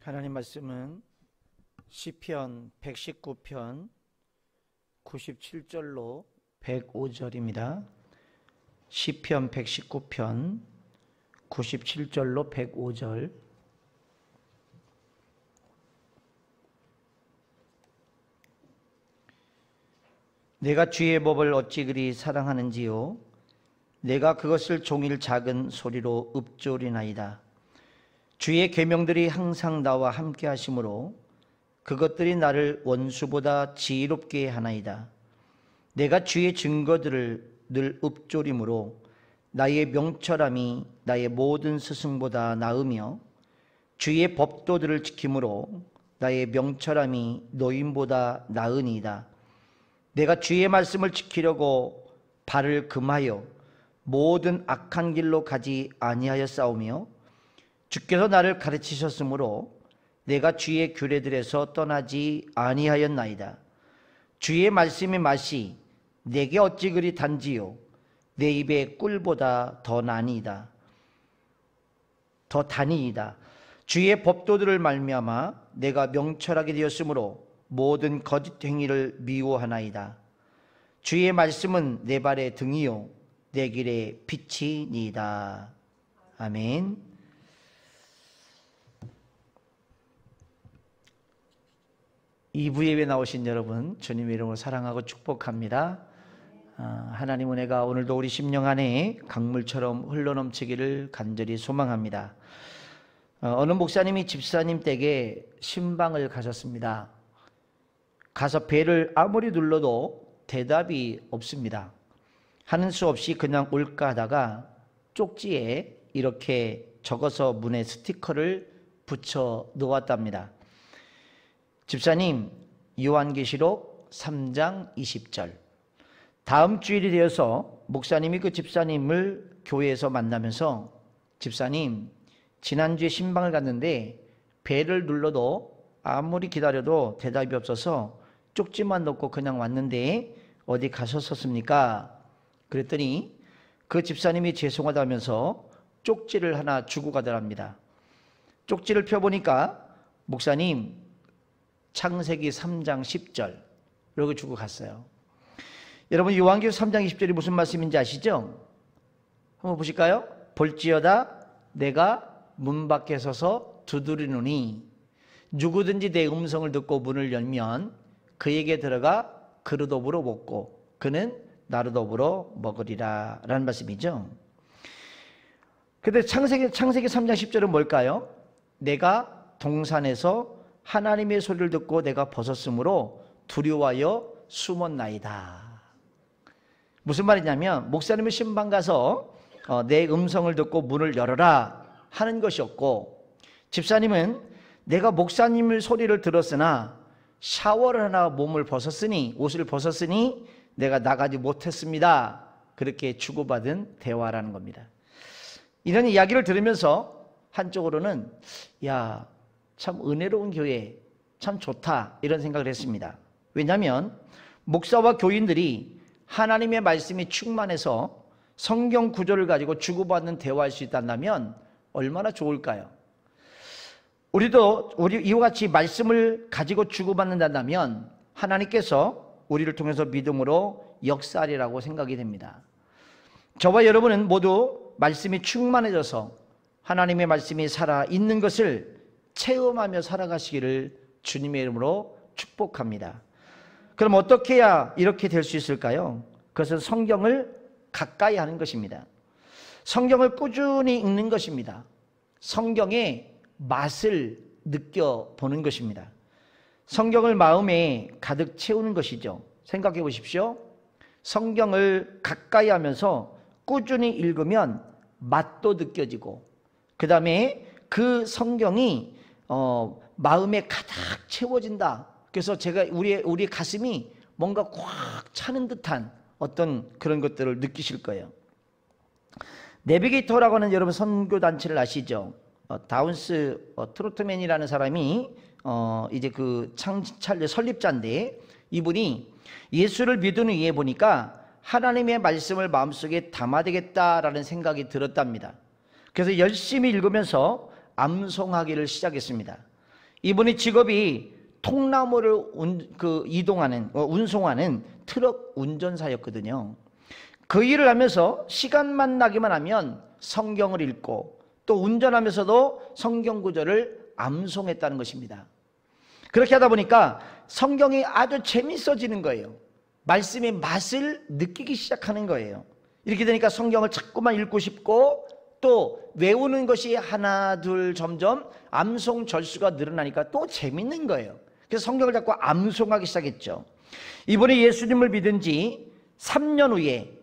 하나님 말씀은 시편 119편 97절로 105절입니다. 시편 119편 97절로 105절. 내가 주의 법을 어찌 그리 사랑하는지요. 내가 그것을 종일 작은 소리로 읊조리나이다. 주의 계명들이 항상 나와 함께 하심으로 그것들이 나를 원수보다 지혜롭게 하나이다. 내가 주의 증거들을 늘 읊조림으로 나의 명철함이 나의 모든 스승보다 나으며 주의 법도들을 지킴으로 나의 명철함이 노인보다 나으니이다. 내가 주의 말씀을 지키려고 발을 금하여 모든 악한 길로 가지 아니하였사오며 주께서 나를 가르치셨으므로 내가 주의 규례들에서 떠나지 아니하였나이다. 주의 말씀의 맛이 내게 어찌 그리 단지요. 내 입의 꿀보다 더 다니이다. 주의 법도들을 말미암아 내가 명철하게 되었으므로 모든 거짓 행위를 미워하나이다. 주의 말씀은 내 발의 등이요 내 길의 빛이니이다. 아멘. 2부 예배 나오신 여러분 주님의 이름으로 사랑하고 축복합니다. 하나님 은혜가 오늘도 우리 심령 안에 강물처럼 흘러넘치기를 간절히 소망합니다. 어느 목사님이 집사님 댁에 신방을 가셨습니다. 가서 벨을 아무리 눌러도 대답이 없습니다. 하는 수 없이 그냥 올까 하다가 쪽지에 이렇게 적어서 문에 스티커를 붙여 놓았답니다. 집사님, 요한계시록 3장 20절. 다음 주일이 되어서 목사님이 그 집사님을 교회에서 만나면서 집사님, 지난주에 신방을 갔는데 벨을 눌러도 아무리 기다려도 대답이 없어서 쪽지만 넣고 그냥 왔는데 어디 가셨었습니까? 그랬더니 그 집사님이 죄송하다면서 쪽지를 하나 주고 가더랍니다. 쪽지를 펴보니까 목사님 창세기 3장 10절 이렇게 주고 갔어요. 여러분 요한계시록 3장 20절이 무슨 말씀인지 아시죠? 한번 보실까요? 볼지어다 내가 문 밖에 서서 두드리노니 누구든지 내 음성을 듣고 문을 열면 그에게 들어가 그로 더불어 먹고 그는 나로 더불어 먹으리라 라는 말씀이죠. 근데 창세기 3장 10절은 뭘까요? 내가 동산에서 하나님의 소리를 듣고 내가 벗었으므로 두려워하여 숨었나이다. 무슨 말이냐면 목사님의 신방 가서 내 음성을 듣고 문을 열어라 하는 것이었고, 집사님은 내가 목사님의 소리를 들었으나 샤워를 하나 옷을 벗었으니 내가 나가지 못했습니다. 그렇게 주고받은 대화라는 겁니다. 이런 이야기를 들으면서 한쪽으로는 참 은혜로운 교회 참 좋다 이런 생각을 했습니다. 왜냐하면 목사와 교인들이 하나님의 말씀이 충만해서 성경 구절을 가지고 주고받는 대화할 수 있다면 얼마나 좋을까요? 우리도 이와 같이 말씀을 가지고 주고받는다면 하나님께서 우리를 통해서 믿음으로 역사하리라고 생각이 됩니다. 저와 여러분은 모두 말씀이 충만해져서 하나님의 말씀이 살아있는 것을 체험하며 살아가시기를 주님의 이름으로 축복합니다. 그럼 어떻게 해야 이렇게 될 수 있을까요? 그것은 성경을 가까이 하는 것입니다. 성경을 꾸준히 읽는 것입니다. 성경의 맛을 느껴보는 것입니다. 성경을 마음에 가득 채우는 것이죠. 생각해 보십시오. 성경을 가까이 하면서 꾸준히 읽으면 맛도 느껴지고 그 다음에 그 성경이 마음에 가득 채워진다. 그래서 우리 가슴이 뭔가 꽉 차는 듯한 어떤 그런 것들을 느끼실 거예요. 내비게이터라고 하는 여러분 선교단체를 아시죠? 다운스 트로트맨이라는 사람이 이제 그 설립자인데 이분이 예수를 믿은 후에 보니까 하나님의 말씀을 마음속에 담아야 되겠다라는 생각이 들었답니다. 그래서 열심히 읽으면서 암송하기를 시작했습니다. 이분의 직업이 통나무를 운송하는 트럭 운전사였거든요. 그 일을 하면서 시간만 나기만 하면 성경을 읽고 또 운전하면서도 성경 구절을 암송했다는 것입니다. 그렇게 하다 보니까 성경이 아주 재밌어지는 거예요. 말씀의 맛을 느끼기 시작하는 거예요. 이렇게 되니까 성경을 자꾸만 읽고 싶고 또 외우는 것이 하나 둘 점점 암송 절수가 늘어나니까 또 재밌는 거예요. 그래서 성경을 자꾸 암송하기 시작했죠. 이번에 예수님을 믿은 지 3년 후에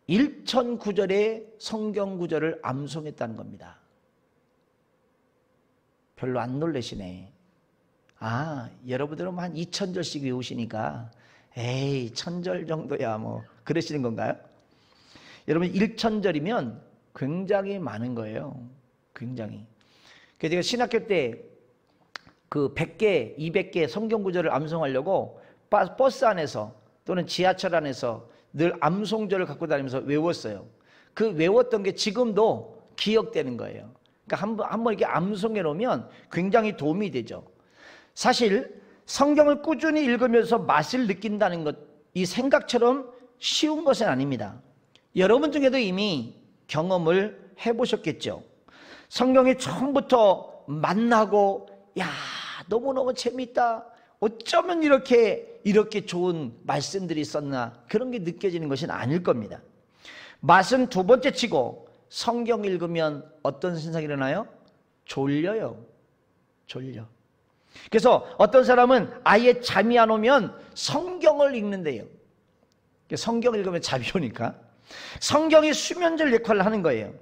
1000구절의 성경 구절을 암송했다는 겁니다. 별로 안 놀라시네. 여러분들은 한 2000절씩 외우시니까 에이 1000절 정도야 뭐 그러시는 건가요? 여러분 1000절이면 굉장히 많은 거예요. 굉장히. 그래서 제가 신학교 때 그 100개, 200개 성경 구절을 암송하려고 버스 안에서 또는 지하철 안에서 늘 암송절을 갖고 다니면서 외웠어요. 그 외웠던 게 지금도 기억되는 거예요. 그러니까 한번 이렇게 암송해 놓으면 굉장히 도움이 되죠. 사실 성경을 꾸준히 읽으면서 맛을 느낀다는 것, 이 생각처럼 쉬운 것은 아닙니다. 여러분 중에도 이미 경험을 해보셨겠죠. 성경이 처음부터 만나고 너무너무 재밌다, 어쩌면 이렇게 좋은 말씀들이 있었나, 그런 게 느껴지는 것은 아닐 겁니다. 맛은 두 번째 치고 성경 읽으면 어떤 현상이 일어나요? 졸려요. 졸려. 그래서 어떤 사람은 아예 잠이 안 오면 성경을 읽는데요. 성경을 읽으면 잠이 오니까 성경이 수면제 역할을 하는 거예요.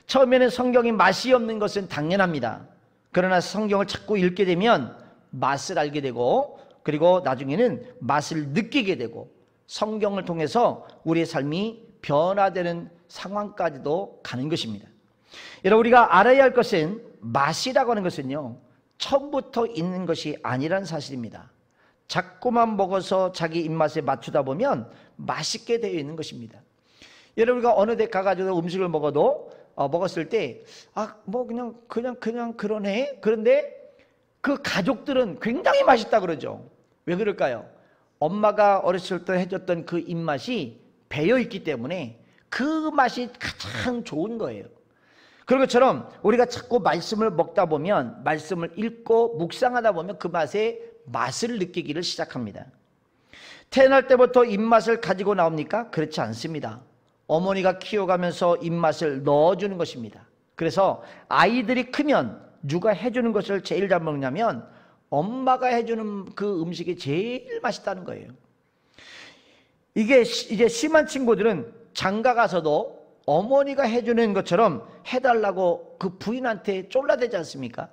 처음에는 성경이 맛이 없는 것은 당연합니다. 그러나 성경을 자꾸 읽게 되면 맛을 알게 되고 그리고 나중에는 맛을 느끼게 되고 성경을 통해서 우리의 삶이 변화되는 상황까지도 가는 것입니다. 여러분, 우리가 알아야 할 것은 맛이라고 하는 것은요, 처음부터 있는 것이 아니라는 사실입니다. 자꾸만 먹어서 자기 입맛에 맞추다 보면 맛있게 되어 있는 것입니다. 여러분, 우리가 어느 데 가가지고 음식을 먹었을 때 그냥 그러네. 그런데 그 가족들은 굉장히 맛있다 그러죠. 왜 그럴까요? 엄마가 어렸을 때 해줬던 그 입맛이 배어 있기 때문에 그 맛이 가장 좋은 거예요. 그런 것처럼 우리가 자꾸 말씀을 먹다 보면, 말씀을 읽고 묵상하다 보면 그 맛을 느끼기를 시작합니다. 태어날 때부터 입맛을 가지고 나옵니까? 그렇지 않습니다. 어머니가 키워가면서 입맛을 넣어주는 것입니다. 그래서 아이들이 크면 누가 해주는 것을 제일 잘 먹냐면 엄마가 해주는 그 음식이 제일 맛있다는 거예요. 이게 이제 심한 친구들은 장가 가서도 어머니가 해주는 것처럼 해달라고 그 부인한테 쫄라대지 않습니까?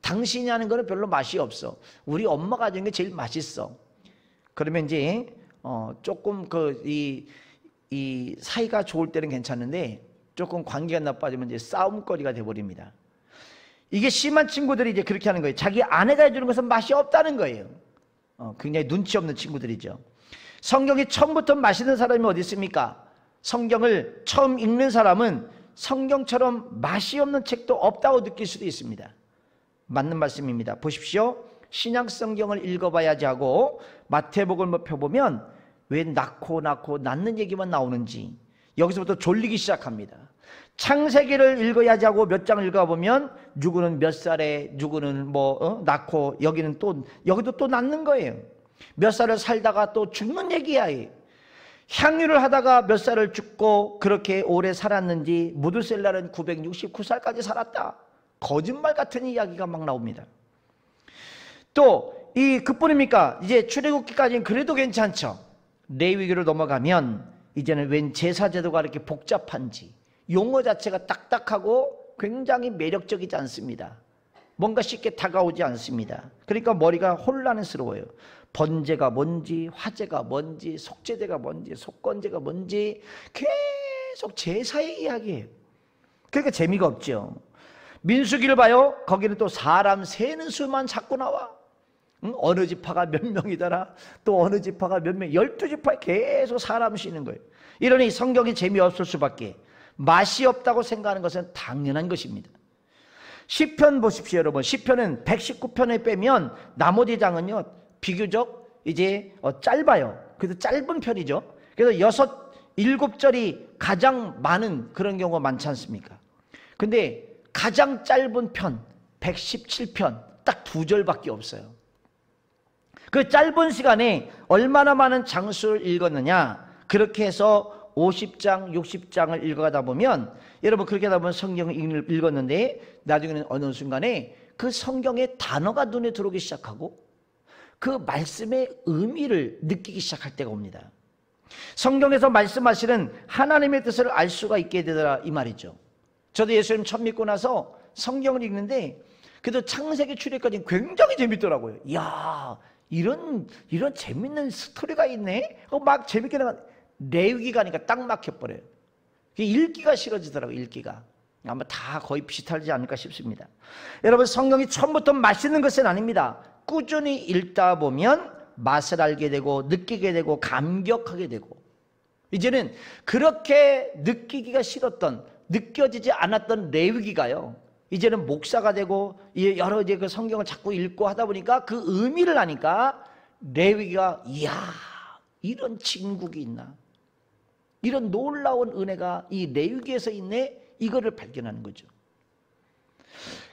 당신이 하는 거는 별로 맛이 없어. 우리 엄마가 해주는 게 제일 맛있어. 그러면 이제 조금 이 사이가 좋을 때는 괜찮은데 조금 관계가 나빠지면 이제 싸움거리가 돼버립니다. 이게 심한 친구들이 이제 그렇게 하는 거예요. 자기 아내가 해주는 것은 맛이 없다는 거예요. 굉장히 눈치 없는 친구들이죠. 성경이 처음부터 맛있는 사람이 어디 있습니까? 성경을 처음 읽는 사람은 성경처럼 맛이 없는 책도 없다고 느낄 수도 있습니다. 맞는 말씀입니다. 보십시오. 신약 성경을 읽어봐야지 하고 마태복음을 펴보면 왜 낳는 얘기만 나오는지 여기서부터 졸리기 시작합니다. 창세기를 읽어야지 하고 몇 장을 읽어보면 누구는 몇 살에, 누구는 낳고, 여기도 또 낳는 거예요. 몇 살을 살다가 또 죽는 얘기야. 향유를 하다가 몇 살을 죽고 그렇게 오래 살았는지 무드셀라는 969살까지 살았다. 거짓말 같은 이야기가 막 나옵니다. 또 그뿐입니까? 이제 출애굽기까지는 그래도 괜찮죠. 레위기로 넘어가면 이제는 웬 제사제도가 이렇게 복잡한지, 용어 자체가 딱딱하고 굉장히 매력적이지 않습니다. 뭔가 쉽게 다가오지 않습니다. 그러니까 머리가 혼란스러워요. 번제가 뭔지, 화제가 뭔지, 속죄제가 뭔지, 속건제가 뭔지 계속 제사의 이야기예요. 그러니까 재미가 없죠. 민수기를 봐요. 거기는 또 사람 세는 수만 자꾸 나와. 어느 지파가 몇 명이더라, 또 어느 지파가 몇 명, 12지파에 계속 사람 쉬는 거예요. 이러니 성경이 재미없을 수밖에, 맛이 없다고 생각하는 것은 당연한 것입니다. 시편 보십시오, 여러분. 시편은 119편을 빼면 나머지 장은요 비교적 이제 짧아요. 그래서 짧은 편이죠. 그래서 7절이 가장 많은 그런 경우가 많지 않습니까? 근데 가장 짧은 편 117편 딱 2절밖에 없어요. 그 짧은 시간에 얼마나 많은 장수를 읽었느냐, 그렇게 해서 50장 60장을 읽어가다 보면, 여러분 그렇게 하다 보면 성경을 읽었는데 나중에는 어느 순간에 그 성경의 단어가 눈에 들어오기 시작하고 그 말씀의 의미를 느끼기 시작할 때가 옵니다. 성경에서 말씀하시는 하나님의 뜻을 알 수가 있게 되더라, 이 말이죠. 저도 예수님 처음 믿고 나서 성경을 읽는데 그래도 창세기 출애굽까지 굉장히 재밌더라고요. 이야, 이런 재밌는 스토리가 있네. 막 재밌게 나가. 레위기가 하니까 딱 막혀버려요. 읽기가 싫어지더라고요. 읽기가. 아마 다 거의 비슷하지 않을까 싶습니다. 여러분, 성경이 처음부터 맛있는 것은 아닙니다. 꾸준히 읽다 보면 맛을 알게 되고 느끼게 되고 감격하게 되고, 이제는 그렇게 느끼기가 싫었던, 느껴지지 않았던 레위기가요, 이제는 목사가 되고 여러 이제 그 성경을 자꾸 읽고 하다 보니까 그 의미를 아니까 레위기가, 이야, 이런 진국이 있나, 이런 놀라운 은혜가 이 레위기에서 있네, 이거를 발견하는 거죠.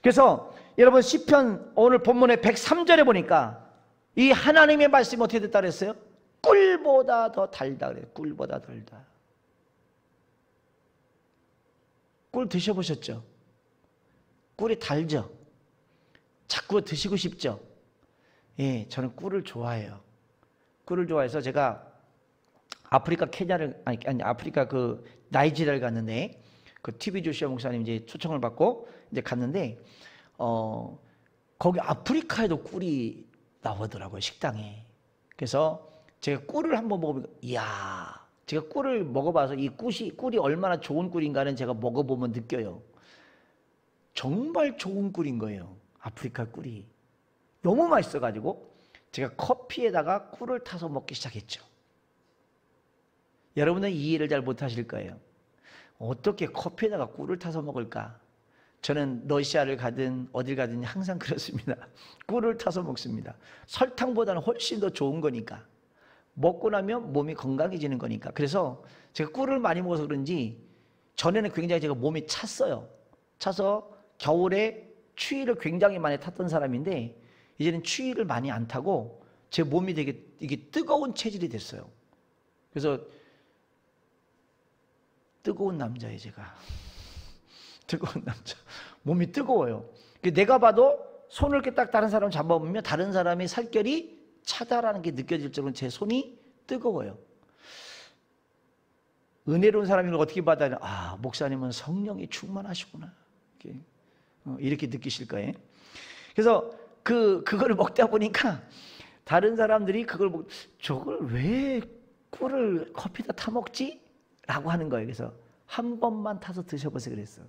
그래서 여러분, 시편 오늘 본문의 103절에 보니까 이 하나님의 말씀이 어떻게 됐다 그랬어요? 꿀보다 더 달다 그래요. 꿀보다 달다. 꿀 드셔보셨죠? 꿀이 달죠? 자꾸 드시고 싶죠? 예, 저는 꿀을 좋아해요. 꿀을 좋아해서 제가 아프리카 케냐를, 아니 아프리카 그 나이지리아를 갔는데, 그 TV 조시아 목사님 이제 초청을 받고 이제 갔는데, 거기 아프리카에도 꿀이 나오더라고요, 식당에. 그래서 제가 꿀을 한번 먹어보니까, 이야, 제가 꿀을 먹어봐서 이 꿀이 얼마나 좋은 꿀인가는 제가 먹어보면 느껴요. 정말 좋은 꿀인 거예요. 아프리카 꿀이 너무 맛있어가지고 제가 커피에다가 꿀을 타서 먹기 시작했죠. 여러분은 이해를 잘 못하실 거예요. 어떻게 커피에다가 꿀을 타서 먹을까? 저는 러시아를 가든 어딜 가든 항상 그렇습니다. 꿀을 타서 먹습니다. 설탕보다는 훨씬 더 좋은 거니까, 먹고 나면 몸이 건강해지는 거니까. 그래서 제가 꿀을 많이 먹어서 그런지 전에는 굉장히 제가 몸이 찼어요. 차서 겨울에 추위를 굉장히 많이 탔던 사람인데, 이제는 추위를 많이 안 타고 제 몸이 되게 이게 뜨거운 체질이 됐어요. 그래서 뜨거운 남자예요, 제가. 뜨거운 남자. 몸이 뜨거워요. 내가 봐도 손을 이렇게 딱 다른 사람 잡아보면 다른 사람의 살결이 차다라는 게 느껴질 정도로 제 손이 뜨거워요. 은혜로운 사람인 걸 어떻게 받아야, 아, 목사님은 성령이 충만하시구나, 이렇게 느끼실 거예요. 그래서 그거를 먹다 보니까 다른 사람들이 저걸 왜 꿀을 커피에다 타 먹지? 라고 하는 거예요. 그래서 한 번만 타서 드셔보세요 그랬어.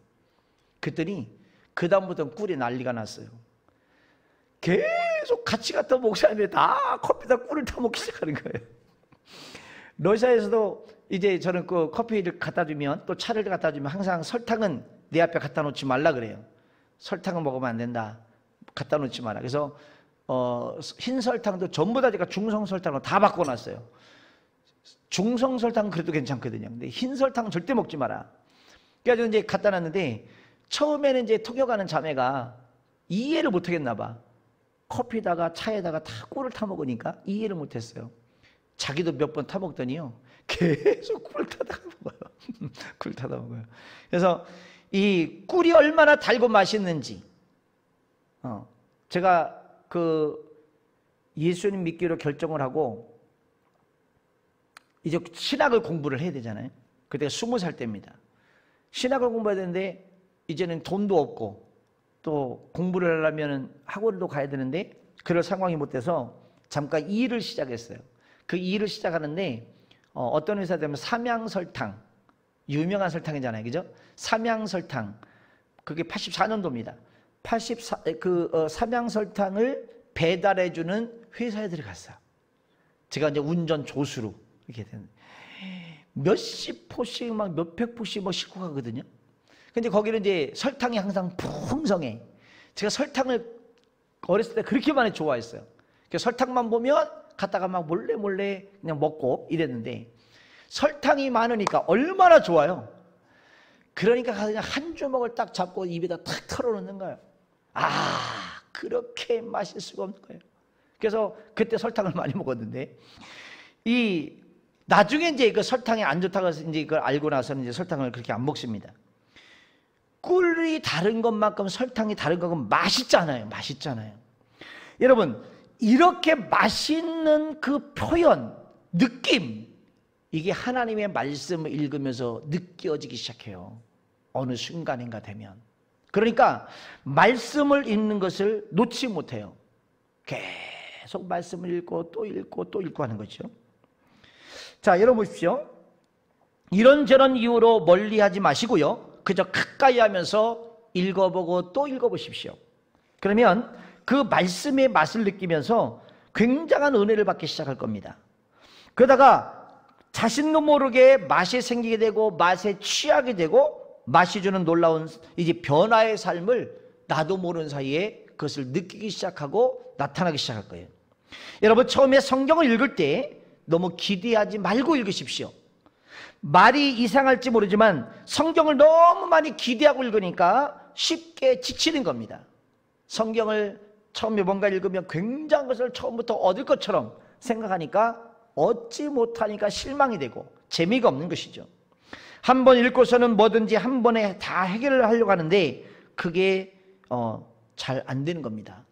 그랬더니 그 다음부터는 꿀이 난리가 났어요. 계속 같이 갔던 목사님이 다 커피에다 꿀을 타 먹기 시작하는 거예요. 러시아에서도 이제 저는 그 커피를 갖다 주면, 또 차를 갖다 주면 항상 설탕은 내 앞에 갖다 놓지 말라 그래요. 설탕은 먹으면 안 된다, 갖다 놓지 마라. 그래서 흰 설탕도 전부 다 제가 중성 설탕으로 다 바꿔놨어요. 중성 설탕은 그래도 괜찮거든요. 근데 흰 설탕은 절대 먹지 마라. 그래서 이제 갖다 놨는데, 처음에는 이제 통역하는 자매가 이해를 못 하겠나 봐. 커피에다가 차에다가 다 꿀을 타 먹으니까 이해를 못 했어요. 자기도 몇 번 타 먹더니요, 계속 꿀 타다가 먹어요. 꿀 타다 먹어요. 그래서 이 꿀이 얼마나 달고 맛있는지, 제가 예수님 믿기로 결정을 하고 이제 신학을 공부를 해야 되잖아요. 그때가 20살 때입니다. 신학을 공부해야 되는데 이제는 돈도 없고 또 공부를 하려면 학원도 가야 되는데 그럴 상황이 못 돼서 잠깐 일을 시작했어요. 그 일을 시작하는데 어떤 회사 되면 삼양설탕, 유명한 설탕이잖아요, 그죠? 삼양설탕, 그게 84년도입니다. 삼양설탕을 배달해주는 회사에 들어갔어요. 제가 이제 운전 조수로 이렇게 되는, 몇십 포씩 막 몇백 포씩 뭐 싣고 가거든요. 근데 거기는 이제 설탕이 항상 풍성해. 제가 설탕을 어렸을 때 그렇게 많이 좋아했어요. 설탕만 보면 갔다가 막 몰래 그냥 먹고 이랬는데 설탕이 많으니까 얼마나 좋아요. 그러니까 그냥 한 주먹을 딱 잡고 입에다 탁 털어놓는 거예요. 그렇게 마실 수가 없는 거예요. 그래서 그때 설탕을 많이 먹었는데 나중에 이제 그 설탕이 안 좋다고 해서 이제 그걸 알고 나서는 이제 설탕을 그렇게 안 먹습니다. 꿀이 다른 것만큼 설탕이 다른 것은 맛있잖아요. 여러분, 이렇게 맛있는 그 표현, 느낌, 이게 하나님의 말씀을 읽으면서 느껴지기 시작해요. 어느 순간인가 되면. 그러니까 말씀을 읽는 것을 놓지 못해요. 계속 말씀을 읽고 또 읽고 또 읽고 하는 거죠. 자, 여러분 보십시오. 이런저런 이유로 멀리하지 마시고요. 그저 가까이 하면서 읽어보고 또 읽어보십시오. 그러면 그 말씀의 맛을 느끼면서 굉장한 은혜를 받기 시작할 겁니다. 그러다가 자신도 모르게 맛이 생기게 되고 맛에 취하게 되고 맛이 주는 놀라운 이제 변화의 삶을 나도 모르는 사이에 그것을 느끼기 시작하고 나타나기 시작할 거예요. 여러분, 처음에 성경을 읽을 때 너무 기대하지 말고 읽으십시오. 말이 이상할지 모르지만 성경을 너무 많이 기대하고 읽으니까 쉽게 지치는 겁니다. 성경을 처음에 뭔가 읽으면 굉장한 것을 처음부터 얻을 것처럼 생각하니까 얻지 못하니까 실망이 되고 재미가 없는 것이죠. 한 번 읽고서는 뭐든지 한 번에 다 해결을 하려고 하는데 그게 잘 안 되는 겁니다.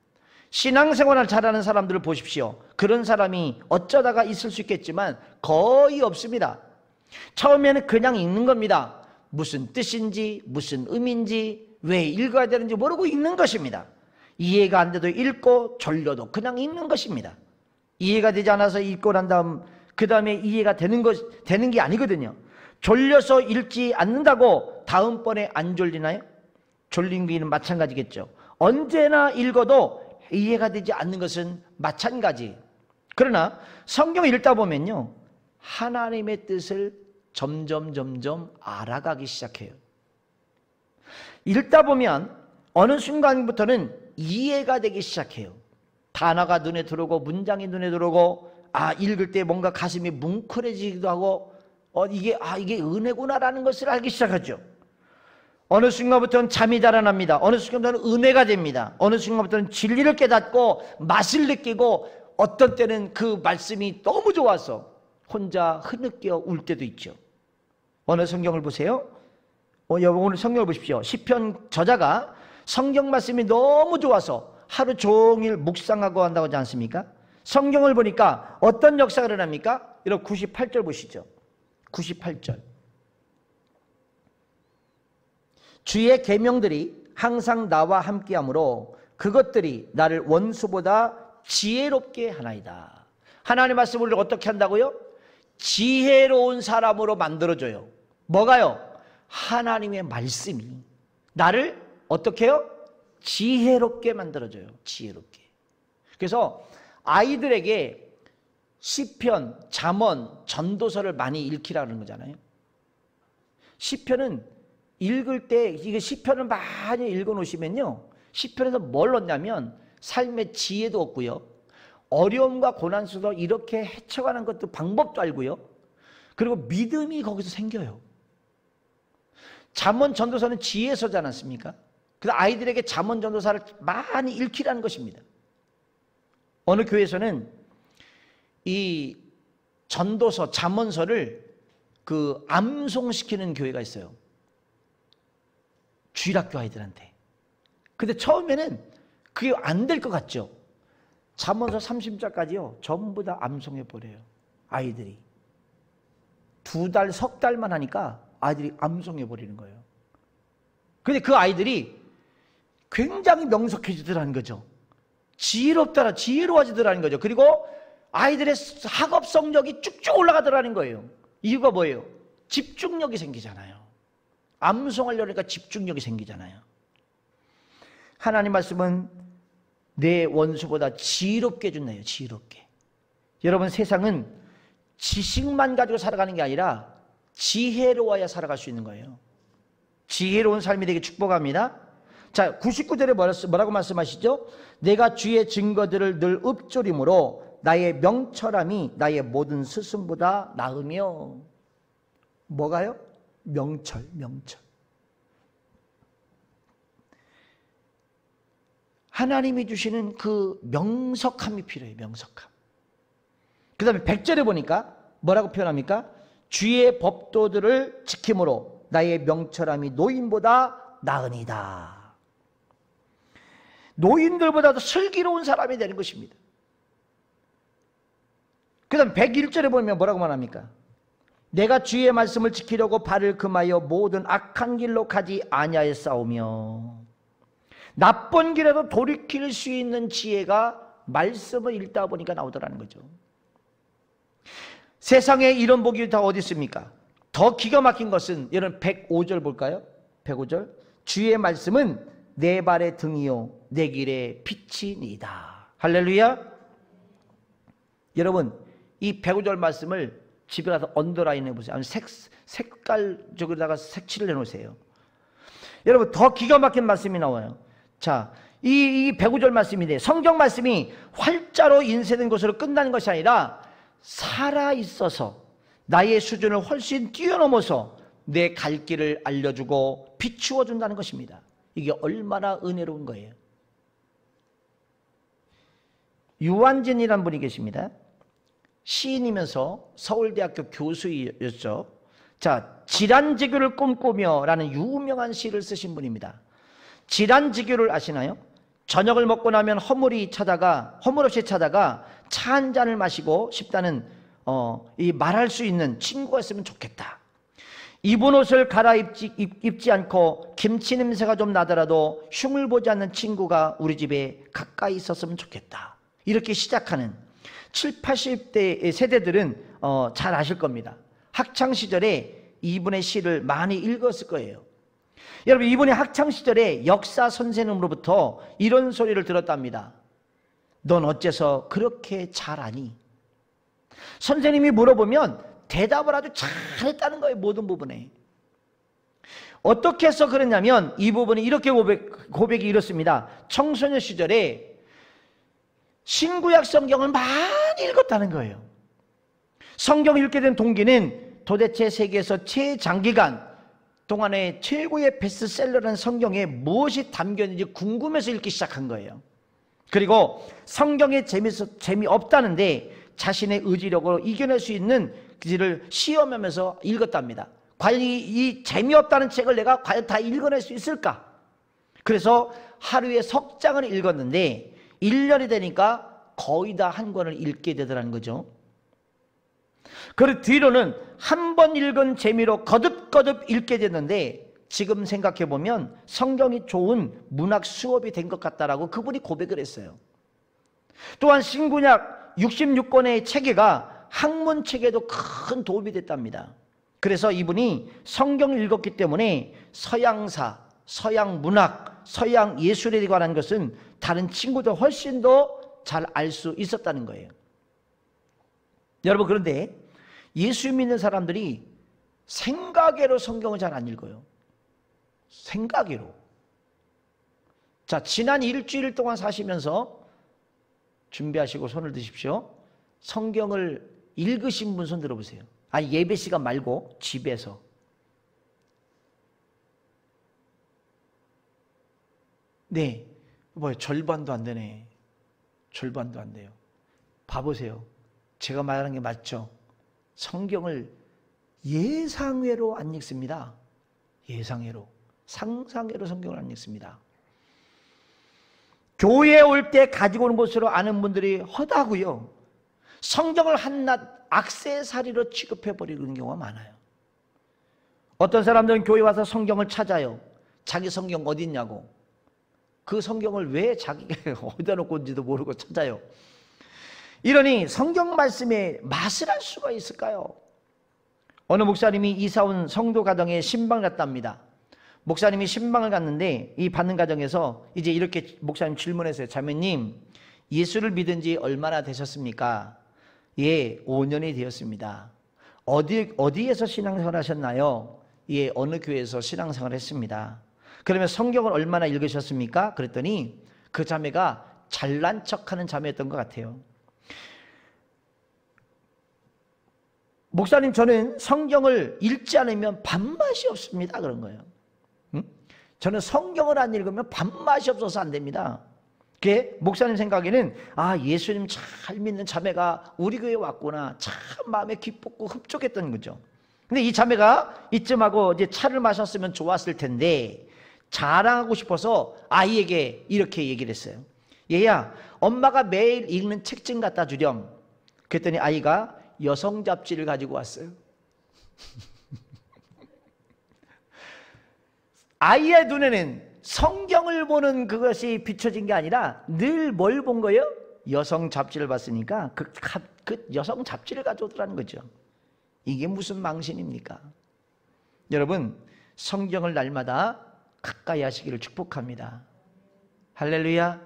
신앙생활을 잘하는 사람들을 보십시오. 그런 사람이 어쩌다가 있을 수 있겠지만 거의 없습니다. 처음에는 그냥 읽는 겁니다. 무슨 뜻인지 무슨 의미인지 왜 읽어야 되는지 모르고 읽는 것입니다. 이해가 안 돼도 읽고 졸려도 그냥 읽는 것입니다. 이해가 되지 않아서 읽고 난 다음 그 다음에 이해가 되는 게 아니거든요. 졸려서 읽지 않는다고 다음번에 안 졸리나요? 졸린 게는 마찬가지겠죠. 언제나 읽어도 이해가 되지 않는 것은 마찬가지. 그러나 성경을 읽다 보면요, 하나님의 뜻을 점점 알아가기 시작해요. 읽다 보면 어느 순간부터는 이해가 되기 시작해요. 단어가 눈에 들어오고 문장이 눈에 들어오고 읽을 때 뭔가 가슴이 뭉클해지기도 하고 이게 은혜구나라는 것을 알기 시작하죠. 어느 순간부터는 잠이 달아납니다. 어느 순간부터는 은혜가 됩니다. 어느 순간부터는 진리를 깨닫고 맛을 느끼고 어떤 때는 그 말씀이 너무 좋아서 혼자 흐느껴 울 때도 있죠. 어느 성경을 보세요. 오늘 성경을 보십시오. 시편 저자가 성경 말씀이 너무 좋아서 하루 종일 묵상하고 한다고 하지 않습니까? 성경을 보니까 어떤 역사가 일어납니까? 이런 98절 보시죠. 98절. 주의 계명들이 항상 나와 함께하므로 그것들이 나를 원수보다 지혜롭게 하나이다. 하나님의 말씀을 어떻게 한다고요? 지혜로운 사람으로 만들어줘요. 뭐가요? 하나님의 말씀이 나를 어떻게 해요? 지혜롭게 만들어줘요. 지혜롭게. 그래서 아이들에게 시편, 잠언, 전도서를 많이 읽히라는 거잖아요. 시편은 읽을 때 이게 시편을 많이 읽어 놓으시면요, 시편에서 뭘 얻냐면 삶의 지혜도 얻고요, 어려움과 고난 속에서 이렇게 헤쳐가는 것도 방법도 알고요, 그리고 믿음이 거기서 생겨요. 잠언 전도서는 지혜서지 않았습니까? 그래서 아이들에게 잠언 전도서를 많이 읽히라는 것입니다. 어느 교회에서는 이 전도서, 잠언서를 암송시키는 교회가 있어요. 주일학교 아이들한테. 근데 처음에는 그게 안 될 것 같죠? 잠언서 30절까지요 전부 다 암송해버려요. 아이들이. 2달, 석 달만 하니까 아이들이 암송해버리는 거예요. 근데 그 아이들이 굉장히 명석해지더라는 거죠. 지혜로워지더라는 거죠. 그리고 아이들의 학업 성적이 쭉쭉 올라가더라는 거예요. 이유가 뭐예요? 집중력이 생기잖아요. 암송하려니까 집중력이 생기잖아요. 하나님 말씀은 내 원수보다 지혜롭게 해준다요. 지혜롭게. 여러분, 세상은 지식만 가지고 살아가는 게 아니라 지혜로워야 살아갈 수 있는 거예요. 지혜로운 삶이 되게 축복합니다. 자, 99절에 뭐라고 말씀하시죠? 내가 주의 증거들을 늘 읊조림으로 나의 명철함이 나의 모든 스승보다 나으며. 뭐가요? 명철. 하나님이 주시는 그 명석함이 필요해요. 명석함. 그 다음에 100절에 보니까 뭐라고 표현합니까? 주의 법도들을 지킴으로 나의 명철함이 노인보다 나으니이다. 노인들보다도 슬기로운 사람이 되는 것입니다. 그 다음 101절에 보면 뭐라고 말합니까? 내가 주의 말씀을 지키려고 발을 금하여 모든 악한 길로 가지 아니하였사오며. 나쁜 길에도 돌이킬 수 있는 지혜가 말씀을 읽다 보니까 나오더라는 거죠. 세상에 이런 복이 다 어디 있습니까? 더 기가 막힌 것은 여러분 105절 볼까요? 105절. 주의 말씀은 내 발의 등이요 내 길의 빛이니이다. 할렐루야. 여러분 이 105절 말씀을 집에 가서 언더라인 해보세요. 아니면 색깔적으로다가 색칠을 해놓으세요. 여러분 더 기가 막힌 말씀이 나와요. 자, 이 105절 말씀인데 성경 말씀이 활자로 인쇄된 것으로 끝나는 것이 아니라 살아있어서 나의 수준을 훨씬 뛰어넘어서 내 갈 길을 알려주고 비추어 준다는 것입니다. 이게 얼마나 은혜로운 거예요. 유한진이라는 분이 계십니다. 시인이면서 서울대학교 교수였죠. 자, 질환지교를 꿈꾸며 라는 유명한 시를 쓰신 분입니다. 질환지교를 아시나요? 저녁을 먹고 나면 허물없이 찾아가 차 한 잔을 마시고 싶다는 이 말할 수 있는 친구가 있으면 좋겠다. 입은 옷을 갈아입지 않고 김치 냄새가 좀 나더라도 흉을 보지 않는 친구가 우리 집에 가까이 있었으면 좋겠다. 이렇게 시작하는 7, 80대 세대들은 잘 아실 겁니다. 학창시절에 이분의 시를 많이 읽었을 거예요. 여러분 이분이 학창시절에 역사 선생님으로부터 이런 소리를 들었답니다. 넌 어째서 그렇게 잘하니? 선생님이 물어보면 대답을 아주 잘했다는 거예요. 모든 부분에. 어떻게 해서 그랬냐면 이 부분이 이렇게 고백이 이렇습니다. 청소년 시절에 신구약 성경을 많이 읽었다는 거예요. 성경을 읽게 된 동기는 도대체 세계에서 최장기간 동안에 최고의 베스트셀러라는 성경에 무엇이 담겨있는지 궁금해서 읽기 시작한 거예요. 그리고 성경에 재미없다는데 자신의 의지력으로 이겨낼 수 있는 그들을 시험하면서 읽었답니다. 과연 이 재미없다는 책을 내가 과연 다 읽어낼 수 있을까? 그래서 하루에 석 장을 읽었는데 1년이 되니까 거의 다 한 권을 읽게 되더라는 거죠. 그 뒤로는 한 번 읽은 재미로 거듭거듭 읽게 됐는데 지금 생각해보면 성경이 좋은 문학 수업이 된 것 같다라고 그분이 고백을 했어요. 또한 신구약 66권의 체계가 학문체계에도 큰 도움이 됐답니다. 그래서 이분이 성경을 읽었기 때문에 서양사, 서양문학, 서양 예술에 관한 것은 다른 친구들 훨씬 더 잘 알 수 있었다는 거예요. 여러분 그런데 예수 믿는 사람들이 생각외로 성경을 잘 안 읽어요. 생각외로. 자, 지난 일주일 동안 사시면서 준비하시고 손을 드십시오. 성경을 읽으신 분 손 들어보세요. 아니 예배 시간 말고 집에서. 네, 뭐요? 절반도 안 되네. 절반도 안 돼요. 봐보세요. 제가 말하는 게 맞죠? 성경을 예상외로 안 읽습니다. 예상외로. 상상외로 성경을 안 읽습니다. 교회에 올 때 가지고 오는 것으로 아는 분들이 허다고요. 성경을 한낱 액세서리로 취급해버리는 경우가 많아요. 어떤 사람들은 교회 와서 성경을 찾아요. 자기 성경 어디 있냐고. 그 성경을 왜 자기가 어디다 놓고 온지도 모르고 찾아요. 이러니 성경 말씀에 맛을 알 수가 있을까요? 어느 목사님이 이사온 성도 가정에 신방을 갔답니다. 목사님이 신방을 갔는데 이 받는 가정에서 이제 이렇게 목사님 질문했어요. 자매님, 예수를 믿은 지 얼마나 되셨습니까? 예, 5년이 되었습니다. 어디에서 신앙생활 하셨나요? 예, 어느 교회에서 신앙생활 했습니다. 그러면 성경을 얼마나 읽으셨습니까? 그랬더니 그 자매가 잘난 척하는 자매였던 것 같아요. 목사님, 저는 성경을 읽지 않으면 밥맛이 없습니다. 그런 거예요. 저는 성경을 안 읽으면 밥맛이 없어서 안 됩니다. 그게 목사님 생각에는 예수님 잘 믿는 자매가 우리 교회에 왔구나, 참 마음에 기뻤고 흡족했던 거죠. 근데 이 자매가 이쯤하고 이제 차를 마셨으면 좋았을 텐데 자랑하고 싶어서 아이에게 이렇게 얘기를 했어요. 얘야, 엄마가 매일 읽는 책 좀 갖다 주렴. 그랬더니 아이가 여성 잡지를 가지고 왔어요. 아이의 눈에는 성경을 보는 그것이 비춰진 게 아니라 늘 뭘 본 거예요? 여성 잡지를 봤으니까 그 여성 잡지를 가져오더라는 거죠. 이게 무슨 망신입니까? 여러분, 성경을 날마다 가까이 하시기를 축복합니다. 할렐루야.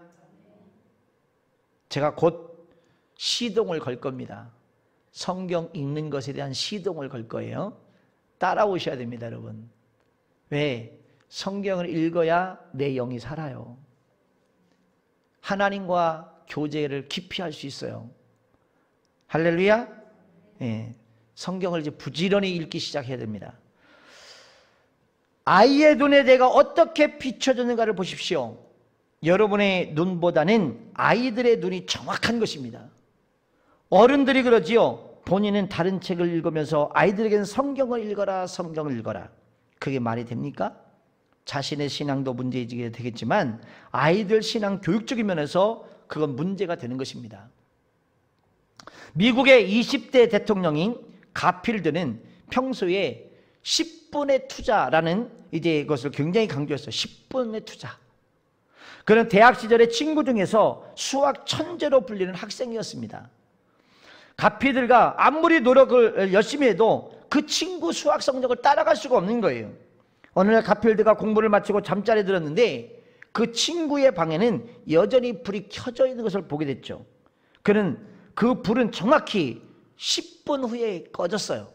제가 곧 시동을 걸 겁니다. 성경 읽는 것에 대한 시동을 걸 거예요. 따라오셔야 됩니다, 여러분. 왜? 성경을 읽어야 내 영이 살아요. 하나님과 교제를 깊이 할 수 있어요. 할렐루야. 예, 성경을 이제 부지런히 읽기 시작해야 됩니다. 아이의 눈에 내가 어떻게 비춰졌는가를 보십시오. 여러분의 눈보다는 아이들의 눈이 정확한 것입니다. 어른들이 그러지요. 본인은 다른 책을 읽으면서 아이들에게는 성경을 읽어라, 성경을 읽어라. 그게 말이 됩니까? 자신의 신앙도 문제지게 되겠지만 아이들 신앙 교육적인 면에서 그건 문제가 되는 것입니다. 미국의 20대 대통령인 가필드는 평소에 10분의 투자라는 이제 그것을 굉장히 강조했어요. 10분의 투자. 그는 대학 시절에 친구 중에서 수학 천재로 불리는 학생이었습니다. 가필드가 아무리 노력을 열심히 해도 그 친구 수학 성적을 따라갈 수가 없는 거예요. 어느 날 가필드가 공부를 마치고 잠자리에 들었는데 그 친구의 방에는 여전히 불이 켜져 있는 것을 보게 됐죠. 그는 그 불은 정확히 10분 후에 꺼졌어요.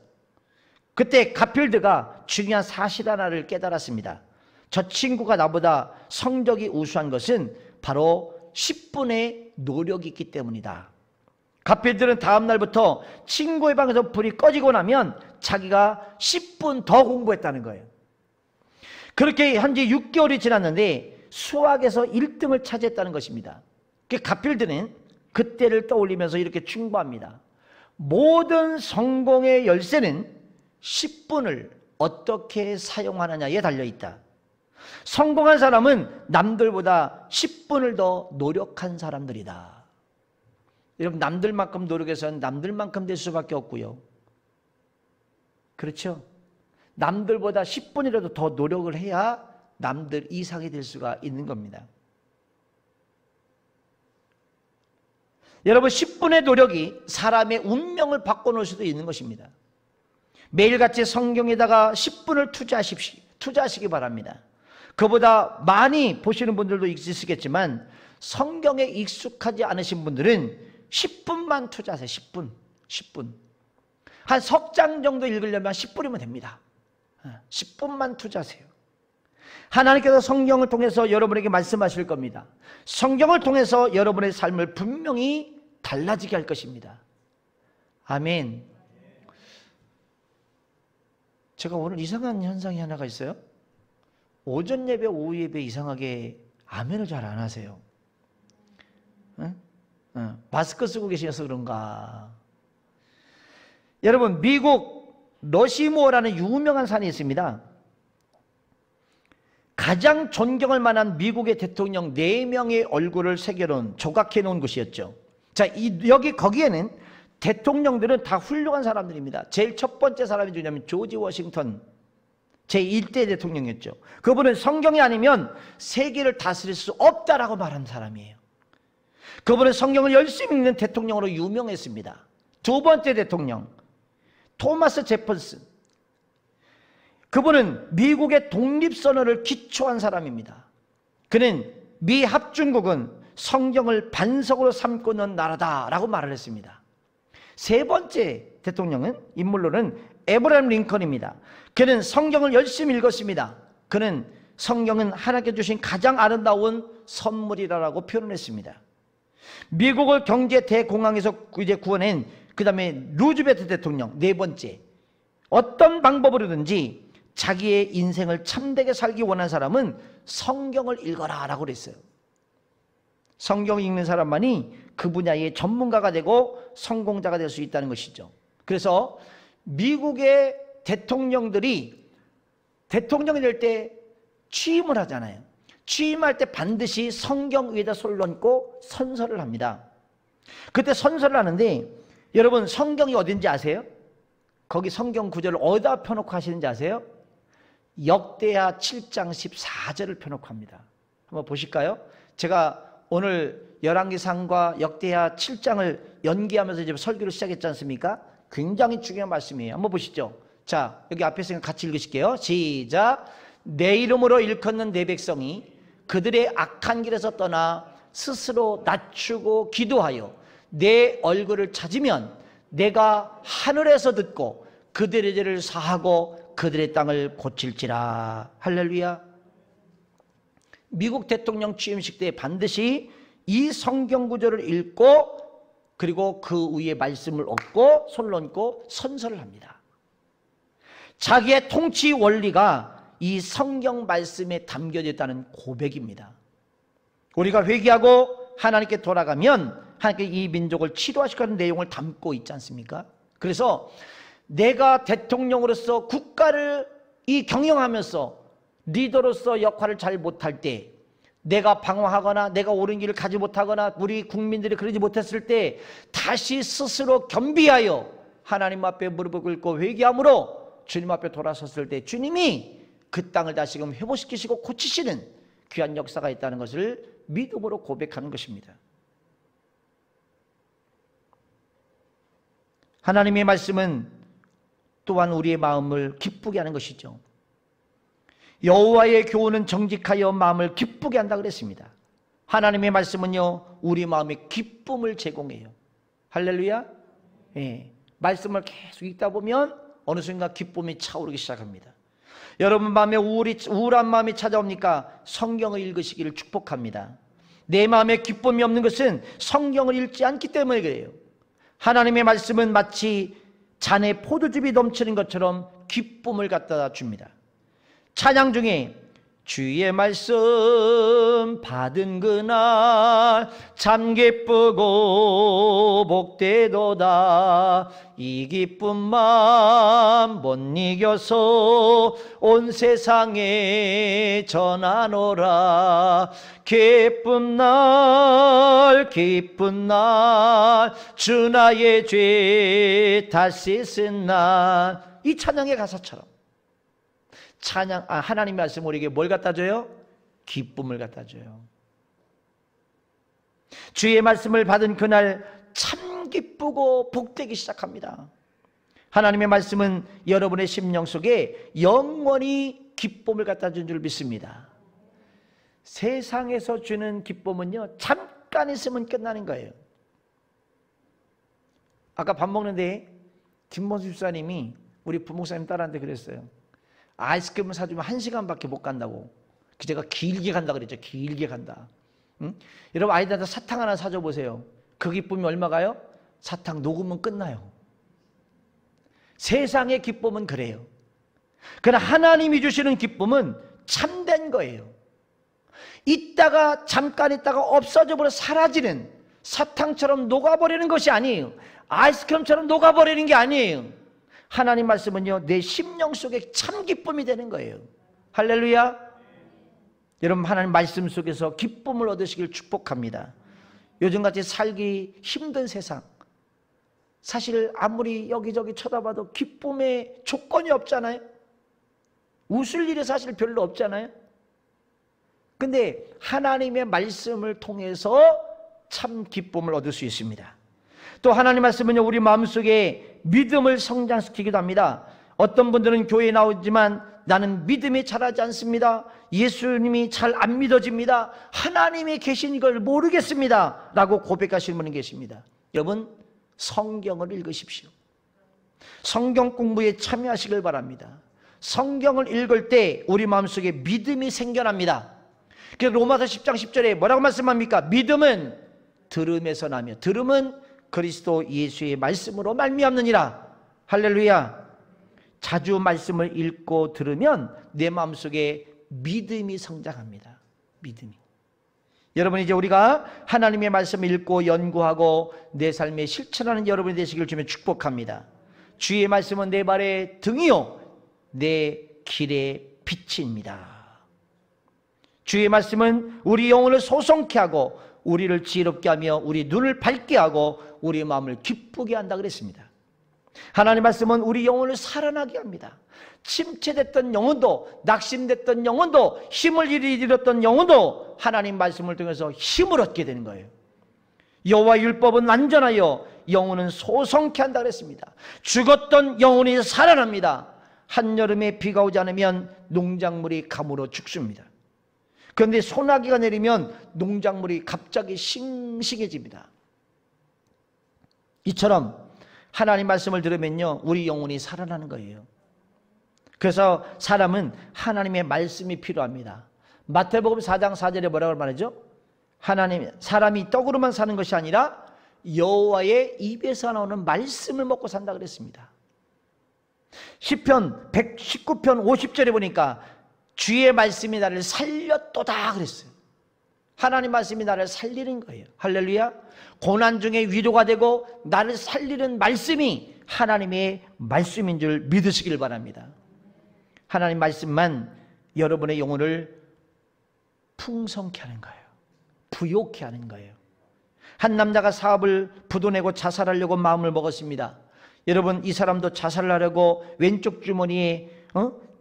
그때 가필드가 중요한 사실 하나를 깨달았습니다. 저 친구가 나보다 성적이 우수한 것은 바로 10분의 노력이 있기 때문이다. 가필드는 다음 날부터 친구의 방에서 불이 꺼지고 나면 자기가 10분 더 공부했다는 거예요. 그렇게 현재 6개월이 지났는데 수학에서 1등을 차지했다는 것입니다. 가필드는 그때를 떠올리면서 이렇게 충고합니다. 모든 성공의 열쇠는 10분을 어떻게 사용하느냐에 달려있다. 성공한 사람은 남들보다 10분을 더 노력한 사람들이다. 여러분, 남들만큼 노력해서는 남들만큼 될 수밖에 없고요. 그렇죠? 남들보다 10분이라도 더 노력을 해야 남들 이상이 될 수가 있는 겁니다. 여러분, 10분의 노력이 사람의 운명을 바꿔놓을 수도 있는 것입니다. 매일같이 성경에다가 10분을 투자하시기 바랍니다. 그보다 많이 보시는 분들도 있으시겠지만 성경에 익숙하지 않으신 분들은 10분만 투자하세요. 10분. 한 석 장 정도 읽으려면 10분이면 됩니다. 10분만 투자하세요. 하나님께서 성경을 통해서 여러분에게 말씀하실 겁니다. 성경을 통해서 여러분의 삶을 분명히 달라지게 할 것입니다. 아멘. 제가 오늘 이상한 현상이 하나가 있어요. 오전 예배, 오후 예배 이상하게 아멘을 잘 안 하세요. 마스크 쓰고 계셔서 그런가. 여러분, 미국 러시모어라는 유명한 산이 있습니다. 가장 존경할 만한 미국의 대통령 4명의 얼굴을 새겨놓은, 조각해 놓은 곳이었죠. 자, 거기에는 대통령들은 다 훌륭한 사람들입니다. 제일 첫 번째 사람이 누구냐면 조지 워싱턴, 제1대 대통령이었죠. 그분은 성경이 아니면 세계를 다스릴 수 없다라고 말한 사람이에요. 그분은 성경을 열심히 읽는 대통령으로 유명했습니다. 두 번째 대통령 토마스 제퍼슨, 그분은 미국의 독립선언을 기초한 사람입니다. 그는 미 합중국은 성경을 반석으로 삼고 있는 나라다라고 말을 했습니다. 세 번째 대통령은, 인물로는 에브라임 링컨입니다. 그는 성경을 열심히 읽었습니다. 그는 성경은 하나님께 주신 가장 아름다운 선물이라고 표현했습니다. 미국을 경제 대공황에서 이제 구원한 그 다음에 루즈벨트 대통령 네 번째, 어떤 방법으로든지 자기의 인생을 참되게 살기 원하는 사람은 성경을 읽어라 라고 그랬어요. 성경을 읽는 사람만이 그 분야의 전문가가 되고 성공자가 될 수 있다는 것이죠. 그래서 미국의 대통령들이 대통령이 될 때 취임을 하잖아요. 취임할 때 반드시 성경 위에다 손을 얹고 선서를 합니다. 그때 선서를 하는데 여러분 성경이 어딘지 아세요? 거기 성경 구절을 어디다 펴놓고 하시는지 아세요? 역대하 7장 14절을 펴놓고 합니다. 한번 보실까요? 제가 오늘 열왕기상과 역대하 7장을 연기하면서 이제 설교를 시작했지 않습니까? 굉장히 중요한 말씀이에요. 한번 보시죠. 자, 여기 앞에서 같이 읽으실게요. 시작. 내 이름으로 일컫는 내 백성이 그들의 악한 길에서 떠나 스스로 낮추고 기도하여 내 얼굴을 찾으면 내가 하늘에서 듣고 그들의 죄를 사하고 그들의 땅을 고칠지라. 할렐루야. 미국 대통령 취임식 때 반드시 이 성경 구절을 읽고 그리고 그 위에 말씀을 얻고 손을 얹고 선서를 합니다. 자기의 통치 원리가 이 성경 말씀에 담겨져 있다는 고백입니다. 우리가 회개하고 하나님께 돌아가면 하나님께 이 민족을 치료하시는 내용을 담고 있지 않습니까? 그래서 내가 대통령으로서 국가를 경영하면서 리더로서 역할을 잘 못할 때, 내가 방황하거나 내가 옳은 길을 가지 못하거나 우리 국민들이 그러지 못했을 때 다시 스스로 겸비하여 하나님 앞에 무릎을 꿇고 회개함으로 주님 앞에 돌아섰을 때 주님이 그 땅을 다시금 회복시키시고 고치시는 귀한 역사가 있다는 것을 믿음으로 고백하는 것입니다. 하나님의 말씀은 또한 우리의 마음을 기쁘게 하는 것이죠. 여호와의 교훈은 정직하여 마음을 기쁘게 한다 그랬습니다. 하나님의 말씀은요 우리 마음에 기쁨을 제공해요. 할렐루야. 예, 말씀을 계속 읽다 보면 어느 순간 기쁨이 차오르기 시작합니다. 여러분 마음에 우울한 마음이 찾아옵니까? 성경을 읽으시기를 축복합니다. 내 마음에 기쁨이 없는 것은 성경을 읽지 않기 때문에 그래요. 하나님의 말씀은 마치 잔에 포도즙이 넘치는 것처럼 기쁨을 갖다 줍니다. 찬양 중에 주의 말씀 받은 그날 참 기쁘고 복되도다. 이 기쁜 마음 못 이겨서 온 세상에 전하노라. 기쁜 날 주 나의 죄 다 씻은 날. 이 찬양의 가사처럼 하나님 말씀 우리에게 뭘 갖다 줘요? 기쁨을 갖다 줘요. 주의 말씀을 받은 그날 참 기쁘고 복되기 시작합니다. 하나님의 말씀은 여러분의 심령 속에 영원히 기쁨을 갖다 준 줄 믿습니다. 세상에서 주는 기쁨은요 잠깐 있으면 끝나는 거예요. 아까 밥 먹는데 김범수 집사님이 우리 부목사님 딸한테 그랬어요. 아이스크림을 사주면 1시간밖에 못 간다고. 제가 길게 간다 그랬죠. 길게 간다. 응? 여러분 아이들한테 사탕 하나 사줘 보세요. 그 기쁨이 얼마가요? 사탕 녹으면 끝나요. 세상의 기쁨은 그래요. 그러나 하나님이 주시는 기쁨은 참된 거예요. 있다가 잠깐 있다가 없어져 버려 사라지는, 사탕처럼 녹아버리는 것이 아니에요. 아이스크림처럼 녹아버리는 게 아니에요. 하나님 말씀은요 내 심령 속에 참 기쁨이 되는 거예요. 할렐루야. 여러분 하나님 말씀 속에서 기쁨을 얻으시길 축복합니다. 요즘같이 살기 힘든 세상, 사실 아무리 여기저기 쳐다봐도 기쁨의 조건이 없잖아요. 웃을 일이 사실 별로 없잖아요. 근데 하나님의 말씀을 통해서 참 기쁨을 얻을 수 있습니다. 또 하나님 말씀은요 우리 마음속에 믿음을 성장시키기도 합니다. 어떤 분들은 교회에 나오지만 나는 믿음이 자라지 않습니다. 예수님이 잘 안 믿어집니다. 하나님이 계신 걸 모르겠습니다 라고 고백하시는 분이 계십니다. 여러분 성경을 읽으십시오. 성경 공부에 참여하시길 바랍니다. 성경을 읽을 때 우리 마음속에 믿음이 생겨납니다. 그래서 로마서 10장 10절에 뭐라고 말씀합니까? 믿음은 들음에서 나며 들음은 그리스도 예수의 말씀으로 말미암느니라. 할렐루야. 자주 말씀을 읽고 들으면 내 마음속에 믿음이 성장합니다. 믿음이. 여러분, 이제 우리가 하나님의 말씀을 읽고 연구하고 내 삶에 실천하는 여러분이 되시길 주며 축복합니다. 주의 말씀은 내 발의 등이요 내 길의 빛입니다. 주의 말씀은 우리 영혼을 소송케 하고 우리를 지혜롭게 하며 우리 눈을 밝게 하고 우리 마음을 기쁘게 한다 그랬습니다. 하나님 말씀은 우리 영혼을 살아나게 합니다. 침체됐던 영혼도, 낙심됐던 영혼도, 힘을 잃었던 영혼도 하나님 말씀을 통해서 힘을 얻게 되는 거예요. 여호와 율법은 완전하여 영혼은 소성케 한다 그랬습니다. 죽었던 영혼이 살아납니다. 한여름에 비가 오지 않으면 농작물이 가물어 죽습니다. 그런데 소나기가 내리면 농작물이 갑자기 싱싱해집니다. 이처럼 하나님 말씀을 들으면요 우리 영혼이 살아나는 거예요. 그래서 사람은 하나님의 말씀이 필요합니다. 마태복음 4장 4절에 뭐라고 말하죠? 사람이 떡으로만 사는 것이 아니라 여호와의 입에서 나오는 말씀을 먹고 산다 그랬습니다. 시편 119편 50절에 보니까 주의 말씀이 나를 살렸도다 그랬어요. 하나님 말씀이 나를 살리는 거예요. 할렐루야. 고난 중에 위로가 되고 나를 살리는 말씀이 하나님의 말씀인 줄 믿으시길 바랍니다. 하나님 말씀만 여러분의 영혼을 풍성케 하는 거예요. 부욕케 하는 거예요. 한 남자가 사업을 부도내고 자살하려고 마음을 먹었습니다. 여러분, 이 사람도 자살을 하려고 왼쪽 주머니에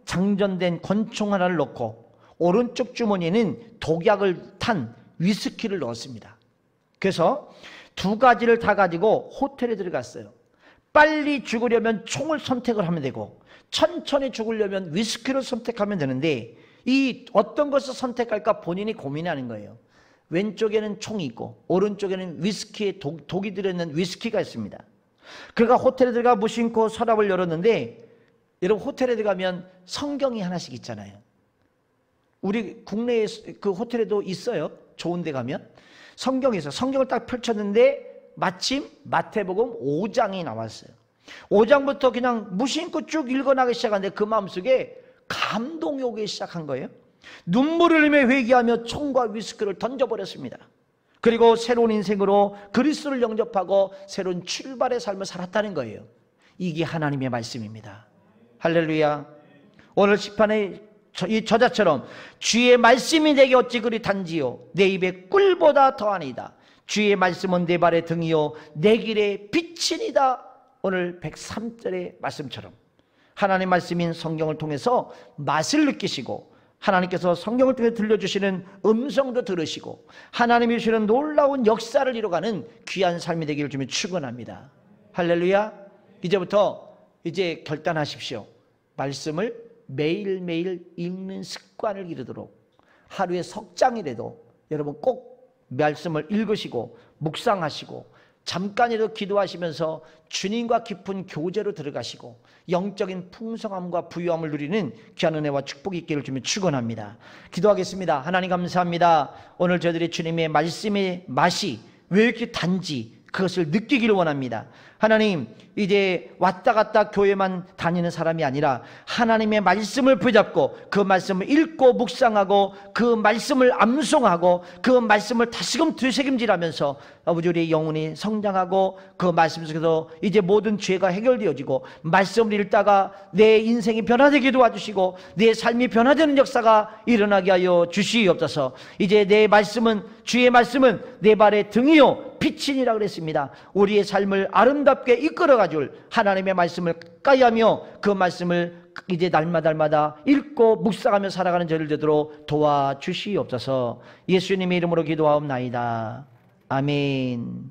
장전된 권총 하나를 넣고 오른쪽 주머니에는 독약을 탄 위스키를 넣었습니다. 그래서 두 가지를 다 가지고 호텔에 들어갔어요. 빨리 죽으려면 총을 선택을 하면 되고 천천히 죽으려면 위스키를 선택하면 되는데 이 어떤 것을 선택할까 본인이 고민하는 거예요. 왼쪽에는 총이 있고 오른쪽에는 위스키에 독이 들어있는 위스키가 있습니다. 그가 호텔에 들어가 무심코 서랍을 열었는데, 여러분 호텔에 들어가면 성경이 하나씩 있잖아요. 우리 국내에 그 호텔에도 있어요. 좋은 데 가면 성경이 있어요. 성경을 딱 펼쳤는데 마침 마태복음 5장이 나왔어요. 5장부터 그냥 무심코 쭉 읽어나가기 시작하는데 그 마음속에 감동이 오기 시작한 거예요. 눈물을 흘리며 회개하며 총과 위스키를 던져버렸습니다. 그리고 새로운 인생으로 그리스도를 영접하고 새로운 출발의 삶을 살았다는 거예요. 이게 하나님의 말씀입니다. 할렐루야. 오늘 시편의 이 저자처럼 주의 말씀이 내게 어찌 그리 단지요 내 입에 꿀보다 더하니이다. 주의 말씀은 내 발의 등이요 내 길의 빛이니이다. 오늘 103절의 말씀처럼 하나님 말씀인 성경을 통해서 맛을 느끼시고 하나님께서 성경을 통해 들려주시는 음성도 들으시고 하나님이 주시는 놀라운 역사를 이뤄가는 귀한 삶이 되기를 주며 축원합니다. 할렐루야. 이제부터 이제 결단하십시오. 말씀을 매일매일 읽는 습관을 기르도록 하루에 석 장이라도 여러분 꼭 말씀을 읽으시고 묵상하시고 잠깐이라도 기도하시면서 주님과 깊은 교제로 들어가시고 영적인 풍성함과 부유함을 누리는 귀한 은혜와 축복이 있기를 주며 축원합니다. 기도하겠습니다. 하나님 감사합니다. 오늘 저희들이 주님의 말씀의 맛이 왜 이렇게 단지 그것을 느끼기를 원합니다. 하나님, 이제 왔다 갔다 교회만 다니는 사람이 아니라 하나님의 말씀을 붙잡고 그 말씀을 읽고 묵상하고 그 말씀을 암송하고 그 말씀을 다시금 되새김질하면서 아버지 우리의 영혼이 성장하고 그 말씀 속에서 이제 모든 죄가 해결되어지고 말씀을 읽다가 내 인생이 변화되게 도와주시고 내 삶이 변화되는 역사가 일어나게 하여 주시옵소서. 이제 내 말씀은 주의 말씀은 내 발의 등이요 빛이니라 그랬습니다. 우리의 삶을 아름답게 이끌어가 줄 하나님의 말씀을 가까이 하며 그 말씀을 이제 날마다 읽고 묵상하며 살아가는 저를 되도록 도와주시옵소서. 예수님의 이름으로 기도하옵나이다. 아멘.